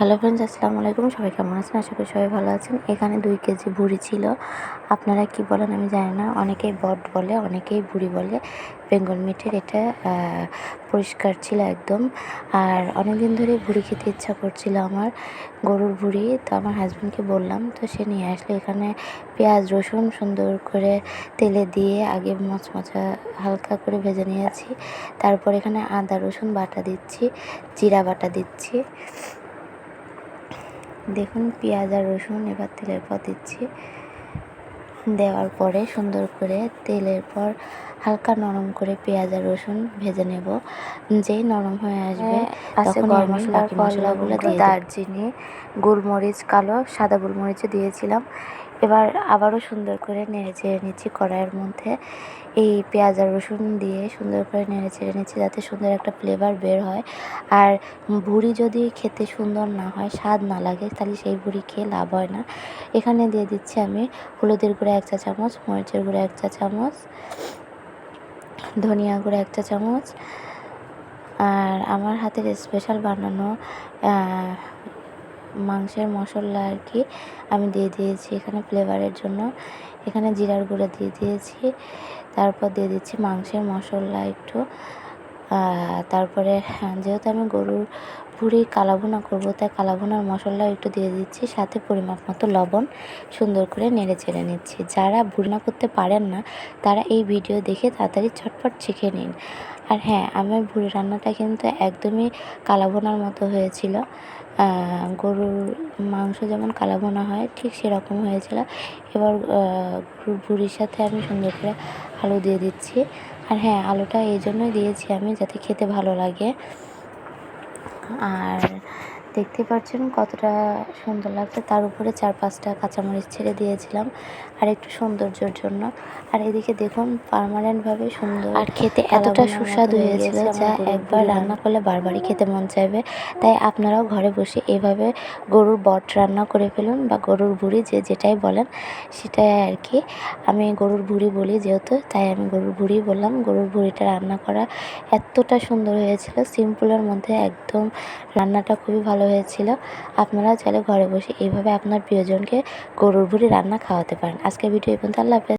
Hello friends, আসসালামু আলাইকুম। সবাই কেমন আছেন? আশা করি সবাই ভালো আছেন। এখানে 2 কেজি ভুঁড়ি ছিল। আপনারা কি বলেন আমি জানি না। অনেকেই বট বলে, অনেকেই ভুঁড়ি বলে। বেঙ্গল মিটের এটা পরিষ্কার ছিল একদম। আর অনেকদিন ধরেই ভুঁড়ি খেতে ইচ্ছা করছিল আমার, গরুর ভুঁড়ি। তো আমার হাজব্যান্ডকে বললাম, তো সে নিয়ে আসলো। এখানে পেঁয়াজ রসুন সুন্দর করে তেলে দিয়ে আগে মচমচা হালকা করে ভেজে নিয়েছি। তারপর এখানে আদা রসুন বাটা দিচ্ছি, জিরা বাটা দিচ্ছি। দেখুন পেঁয়াজ আর রসুন এবার তেলের পর দিচ্ছি। দেওয়ার পরে সুন্দর করে তেলের পর হালকা নরম করে পেঁয়াজ আর রসুন ভেজে নেব। যেই নরম হয়ে আসবে তখন আমি বাকি মশলাগুলো দিয়ে দারচিনি, গোলমরিচ, কালো সাদা গোলমরিচও দিয়েছিলাম। এবার আবারও সুন্দর করে নেড়ে চেড়ে নিচ্ছি কড়াইয়ের মধ্যে। এই পেঁয়াজ আর রসুন দিয়ে সুন্দর করে নেড়ে চেড়ে নিচ্ছি যাতে সুন্দর একটা ফ্লেভার বের হয়। আর ভুঁড়ি যদি খেতে সুন্দর না হয়, স্বাদ না লাগে, তাহলে সেই ভুঁড়ি খেয়ে লাভ হয় না। এখানে দিয়ে দিচ্ছি আমি হলুদের গুঁড়া 1 চা চামচ, মরিচের গুঁড়া 1 চা চামচ, ধনিয়া গুঁড়া 1 চা চামচ, আর আমার হাতের স্পেশাল বানানো মাংসের মশলা আর কি আমি দিয়ে দিয়েছি এখানে ফ্লেভারের জন্য। এখানে জিরার গুঁড়া দিয়ে দিয়েছি। তারপর দিয়ে দিচ্ছি মাংসের মশলা একটু। তারপরে যেহেতু আমি গরুর ভুঁড়ি কালাভুনা করবো, তাই কালাভুনার মশলা একটু দিয়ে দিচ্ছি, সাথে পরিমাপ মতো লবণ। সুন্দর করে নেড়ে চেড়ে নিচ্ছি। যারা ভুনা করতে পারেন না তারা এই ভিডিও দেখে তাড়াতাড়ি ঝটপট শিখে নিন। আর হ্যাঁ, আমার ভুঁড়ি রান্নাটা কিন্তু একদমই কালাভুনার মতো হয়েছিল। গরুর মাংস যেমন কালাভুনা হয় ঠিক সেরকম হয়েছিল। এবার গরুর ভুঁড়ির সাথে আমি সুন্দর করে আলু দিয়ে দিচ্ছি। আর হ্যাঁ, আলুটা এই জন্যই দিয়েছি আমি যাতে খেতে ভালো লাগে। আর দেখতে পাচ্ছেন কতটা সুন্দর লাগছে। তার উপরে 4-5টা কাঁচামরিচ ছেড়ে দিয়েছিলাম আর একটু সৌন্দর্যের জন্য। আর এদিকে দেখুন পার্মানেন্টভাবে সুন্দর আর খেতে এতটা সুস্বাদু হয়েছিল যা একবার রান্না করলে বারবারই খেতে মন চাইবে। তাই আপনারাও ঘরে বসে এভাবে গরুর বট রান্না করে ফেলুন, বা গরুর ভুঁড়ি যে যেটাই বলেন সেটাই আর কি। আমি গরুর ভুঁড়ি বলি যেহেতু, তাই আমি গরুর ভুঁড়ি বললাম। গরুর ভুঁড়িটা রান্না করা এতটা সুন্দর হয়েছিল, সিম্পলের মধ্যে একদম রান্নাটা খুবই ভালো হয়েছিল। আপনারা চাইলে ঘরে বসে এইভাবে আপনার প্রিয়জনকে গরুর ভুঁড়ি রান্না খাওয়াতে পারেন। আজকের ভিডিও এই পর্যন্ত। আল্লাহ হাফেজ।